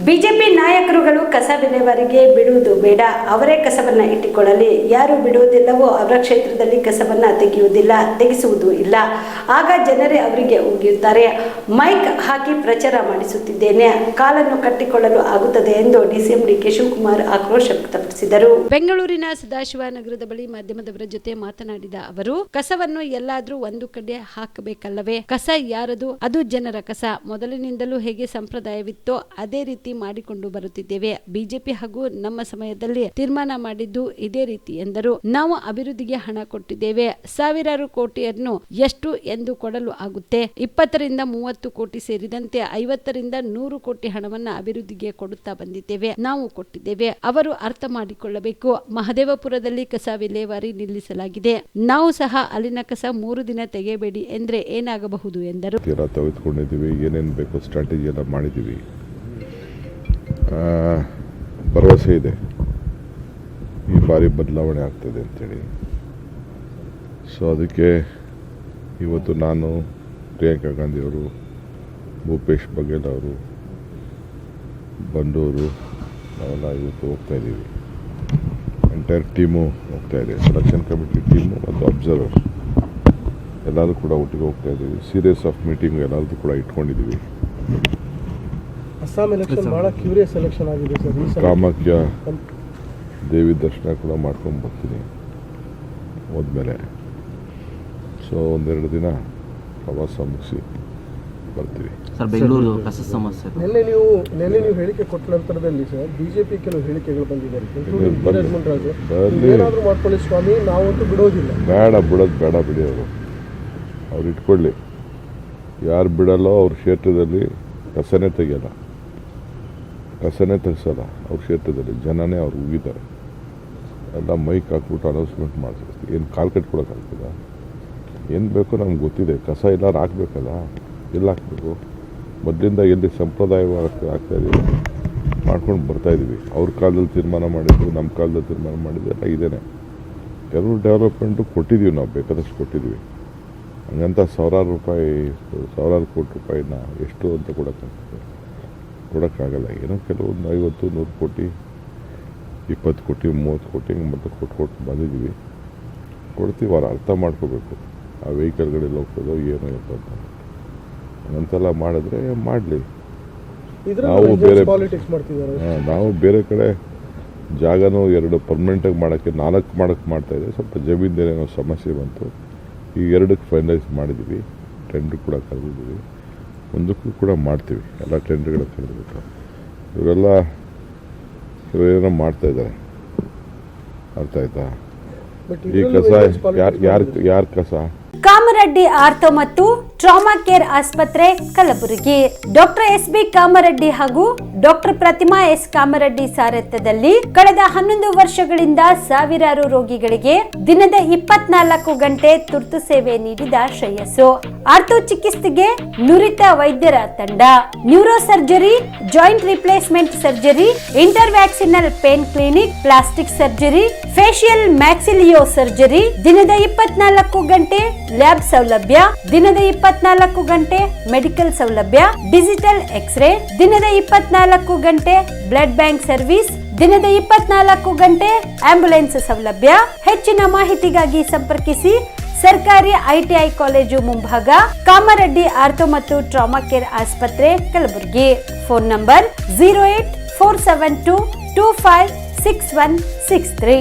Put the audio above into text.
BJP ನಾಯಕರುಗಳು ಕಸ ವಿಲೇವಾರಿಗೆ ಬಿಡುವುದು ಬೇಡ, ಅವರೇ ಕಸವನ್ನ ಇಟ್ಟುಕೊಳ್ಳಲಿ. ಯಾರು ಬಿಡುವುದಿಲ್ಲವೋ ಅವರ ಕ್ಷೇತ್ರದಲ್ಲಿ ಕಸವನ್ನ ತೆಗೆಸುವುದೂ ಇಲ್ಲ. ಆಗ ಜನರೇ ಅವರಿಗೆ ಉಗಿಯುತ್ತಾರೆ. ಮೈಕ್ ಹಾಕಿ ಪ್ರಚಾರ ಮಾಡಿಸುತ್ತಿದ್ದೇನೆ, ಕಾಲನ್ನು ಕಟ್ಟಿಕೊಳ್ಳಲು ಆಗುತ್ತದೆ ಎಂದು ಡಿಸಿಎಂ ಡಿಕೆ ಶಿವಕುಮಾರ್ ಆಕ್ರೋಶ ವ್ಯಕ್ತಪಡಿಸಿದರು. ಬೆಂಗಳೂರಿನ ಸದಾಶಿವನಗರದ ಬಳಿ ಮಾಧ್ಯಮದವರ ಜೊತೆ ಮಾತನಾಡಿದ ಅವರು, ಕಸವನ್ನು ಎಲ್ಲಾದ್ರೂ ಒಂದು ಕಡೆ ಹಾಕಬೇಕಲ್ಲವೇ? ಕಸ ಯಾರದು? ಅದು ಜನರ ಕಸ. ಮೊದಲಿನಿಂದಲೂ ಹೇಗೆ ಸಂಪ್ರದಾಯವಿತ್ತೋ ಅದೇ ರೀತಿ ಮಾಡಿಕೊಂಡು ಬರುತ್ತಿದ್ದೇವೆ. ಬಿಜೆಪಿ ಹಾಗೂ ನಮ್ಮ ಸಮಯದಲ್ಲಿ ತೀರ್ಮಾನ ಮಾಡಿದ್ದು ಇದೇ ರೀತಿ ಎಂದರು. ನಾವು ಅಭಿವೃದ್ಧಿಗೆ ಹಣ ಕೊಟ್ಟಿದ್ದೇವೆ. ಸಾವಿರಾರು ಕೋಟಿಯನ್ನು ಎಷ್ಟು ಎಂದು ಕೊಡಲು ಆಗುತ್ತೆ? 20 ರಿಂದ 30 ಕೋಟಿ ಸೇರಿದಂತೆ 50 ರಿಂದ 100 ಕೋಟಿ ಹಣವನ್ನ ಅಭಿವೃದ್ಧಿಗೆ ಕೊಡುತ್ತಾ ಬಂದಿದ್ದೇವೆ. ನಾವು ಕೊಟ್ಟಿದ್ದೇವೆ. ಅವರು ಅರ್ಥ ಮಾಡಿಕೊಳ್ಳಬೇಕು. ಮಹದೇವಪುರದಲ್ಲಿ ಕಸ ವಿಲೇವಾರಿ ನಿಲ್ಲಿಸಲಾಗಿದೆ. ನಾವು ಸಹ ಅಲ್ಲಿನ ಕಸ 3 ದಿನ ತೆಗೆಯಬೇಡಿ ಎಂದ್ರೆ ಏನಾಗಬಹುದು ಎಂದರು. ಏನೇನು ಬೇಕು ಸ್ಟ್ರಾಟಜಿ ಎಲ್ಲ ಮಾಡಿದ್ದೀವಿ. ಭರವಸೆ ಇದೆ ಈ ಬಾರಿ ಬದಲಾವಣೆ ಆಗ್ತದೆ ಅಂತೇಳಿ. ಸೊ ಅದಕ್ಕೆ ಇವತ್ತು ನಾನು, ಪ್ರಿಯಾಂಕಾ ಗಾಂಧಿಯವರು, ಭೂಪೇಶ್ ಬಘೇಲ್ ಅವರು, ಬಂಡೂರು ನಾವೆಲ್ಲ ಇವತ್ತು ಹೋಗ್ತಾ ಇದ್ದೀವಿ. ಎಂಟೈರ್ ಟೀಮು ಹೋಗ್ತಾ ಇದೆ. ಸೆಲೆಕ್ಷನ್ ಕಮಿಟಿ ಟೀಮು ಮತ್ತು ಅಬ್ಸರ್ವರ್ ಎಲ್ಲರೂ ಕೂಡ ಒಟ್ಟಿಗೆ ಹೋಗ್ತಾ ಇದ್ದೀವಿ. ಸೀರೀಸ್ ಆಫ್ ಮೀಟಿಂಗ್ ಎಲ್ಲರದ್ದು ಕೂಡ ಇಟ್ಕೊಂಡಿದ್ದೀವಿ. ಅಸ್ಸಾಂ ಎಲೆಕ್ಷನ್ ಭಾಳ ಕ್ಯೂರಿಯಸ್ ಎಲೆಕ್ಷನ್ ಆಗಿದೆ ಸರ್. ಕಾಮಾಖ್ಯ ದೇವಿ ದರ್ಶನ ಕೂಡ ಮಾಡ್ಕೊಂಡು ಬರ್ತೀನಿ ಹೋದ್ಮೇಲೆ. ಸೊ ಒಂದೆರಡು ದಿನ ಪ್ರವಾಸ ಮುಗಿಸಿ ಬರ್ತೀವಿ ಸರ್. ಬೆಂಗಳೂರು ಕಸ ಸಮಸ್ಯೆ ನಿನ್ನೆ ನೀವು ಹೇಳಿಕೆ ಕೊಟ್ಟ ನಂತರದಲ್ಲಿ ಸರ್ ಬಿಜೆಪಿ ಕೆಲವು ಹೇಳಿಕೆಗಳು ಬಂದಿದ್ದಾರೆ. ಏನಾದರೂ ಮಾಡ್ಕೊಳ್ಳಿ ಸ್ವಾಮಿ, ನಾವಂತೂ ಬಿಡೋದಿಲ್ಲ. ಬಿಡೋದು ಬೇಡ, ಬಿಡಿ. ಅವ್ರು ಇಟ್ಕೊಳ್ಳಿ. ಯಾರು ಬಿಡಲ್ಲೋ ಅವ್ರ ಕ್ಷೇತ್ರದಲ್ಲಿ ಕಸನೇ ತೆಗಿಯಲ್ಲ, ಕಸನೇ ತೆಗಿಸಲ್ಲ. ಅವ್ರ ಕ್ಷೇತ್ರದಲ್ಲಿ ಜನನೇ ಅವ್ರು ಉಗಿತಾರೆ. ಎಲ್ಲ ಮೈಕ್ ಹಾಕ್ಬಿಟ್ಟು ಅನೌನ್ಸ್ಮೆಂಟ್ ಮಾಡ್ತಾರೆ. ಏನು ಕಾಲು ಕಟ್ಕೊಳಕ್ಕಾಗ್ತದ? ಏನು ಬೇಕೋ ನಮ್ಗೆ ಗೊತ್ತಿದೆ. ಕಸ ಎಲ್ಲರೂ ಹಾಕ್ಬೇಕಲ್ಲ, ಎಲ್ಲಿ ಹಾಕ್ಬೇಕು? ಮೊದಲಿಂದ ಎಲ್ಲಿ ಸಂಪ್ರದಾಯವಾಗಿ ಆಗ್ತಾಯಿದ್ದೀವಿ ಮಾಡ್ಕೊಂಡು ಬರ್ತಾಯಿದ್ದೀವಿ. ಅವ್ರ ಕಾಲದಲ್ಲಿ ತೀರ್ಮಾನ ಮಾಡಿದ್ದು, ನಮ್ಮ ಕಾಲದಲ್ಲಿ ತೀರ್ಮಾನ ಮಾಡಿದ್ದು ಎಲ್ಲ ಇದೇನೆ. ಕೆಲವು ಡೆವಲಪ್ಮೆಂಟು ಕೊಟ್ಟಿದ್ದೀವಿ, ನಾವು ಬೇಕಾದಷ್ಟು ಕೊಟ್ಟಿದ್ದೀವಿ. ಹಂಗಂತ ಸಾವಿರಾರು ಕೋಟಿ ರೂಪಾಯಿನ ಎಷ್ಟು ಅಂತ ಕೊಡೋಕ್ಕಾಗಲ್ಲ. ಏನೋ ಕೆಲವೊಂದು 50-100 ಕೋಟಿ, 20 ಕೋಟಿ, 30 ಕೋಟಿ ಹಿಂಗೆ ಮತ್ತೆ ಕೊಟ್ಟು ಬಂದಿದ್ದೀವಿ. ಕೊಡ್ತೀವಿ. ಅವ್ರು ಅರ್ಥ ಮಾಡ್ಕೋಬೇಕು. ಆ ವೆಹಿಕಲ್ಗಳಲ್ಲಿ ಹೋಗ್ತದೋ ಏನೋ ಇರ್ತದೆ ಅಂತ. ಹಂಗಂತೆಲ್ಲ ಮಾಡಿದ್ರೆ ಮಾಡಲಿ. ನಾವು ಬೇರೆ ಕಡೆ ಜಾಗನೂ 2 ಪರ್ಮನೆಂಟಾಗಿ ಮಾಡೋಕ್ಕೆ 4 ಮಾಡೋಕ್ಕೆ ಮಾಡ್ತಾಯಿದ್ದೆ. ಸ್ವಲ್ಪ ಜಮೀನ್ದೇನೋ ಸಮಸ್ಯೆ ಬಂತು. ಈ 2ಕ್ಕೆ ಫೈನಲೈಸ್ ಮಾಡಿದ್ದೀವಿ. ಟೆಂಡ್ರ್ ಕೂಡ ಕರೆದಿದ್ದೀವಿ. ಮುಂದಕ್ಕೂ ಕೂಡ ಮಾಡ್ತೀವಿ. ಎಲ್ಲ ಟೆಂಡ್ರ್ಗಳ ಕರೆದ್ಬಿಟ್ಟು ಇವರೆಲ್ಲ ಏನೋ ಮಾಡ್ತಾಯಿದ್ದಾರೆ. ಅರ್ಥ ಆಯ್ತಾ? ಈ ಕಸ ಯಾರ ಕಸ? ಕಾಮರೆಡ್ಡಿ ಆರ್ಥೋ ಮತ್ತು ಟ್ರಾಮಾ ಕೇರ್ ಆಸ್ಪತ್ರೆ ಕಲಬುರಗಿ. Doctor S B. ಕಾಮರೆಡ್ಡಿ ಹಾಗೂ ಡಾಕ್ಟರ್ ಪ್ರತಿಮಾ ಎಸ್. ಕಾಮರೆಡ್ಡಿ ಸಾರಥ್ಯದಲ್ಲಿ ಕಳೆದ 11 ವರ್ಷಗಳಿಂದ ಸಾವಿರಾರು ರೋಗಿಗಳಿಗೆ ದಿನದ 24 ಗಂಟೆ ತುರ್ತು ಸೇವೆ ನೀಡಿದ ಶ್ರೇಯಸ್ಸು. ಆರ್ಥೋ ಚಿಕಿತ್ಸೆಗೆ ನುರಿತ ವೈದ್ಯರ ತಂಡ, neuro surgery, joint replacement surgery, interventional pain clinic, plastic surgery, facial maxillo surgery, ದಿನದ 24 ಗಂಟೆ ಲ್ಯಾಬ್ ಸೌಲಭ್ಯ, ದಿನದ 24 ಗಂಟೆ ಮೆಡಿಕಲ್ ಸೌಲಭ್ಯ, ಡಿಜಿಟಲ್ ಎಕ್ಸ್ರೇ, ದಿನದ 24 ಗಂಟೆ ಬ್ಲಡ್ ಬ್ಯಾಂಕ್ ಸರ್ವಿಸ್, ದಿನದ 24 ಗಂಟೆ ಆಂಬ್ಯುಲೆನ್ಸ್ ಸೌಲಭ್ಯ. ಹೆಚ್ಚಿನ ಮಾಹಿತಿಗಾಗಿ ಸಂಪರ್ಕಿಸಿ ಸರ್ಕಾರಿ ಐಟಿಐ ಕಾಲೇಜು ಮುಂಭಾಗ, ಕಾಮರೆಡ್ಡಿ ಆರ್ಥೋ ಮತ್ತು ಟ್ರಾಮಾ ಕೇರ್ ಆಸ್ಪತ್ರೆ ಕಲಬುರಗಿ. Phone number 084722566163.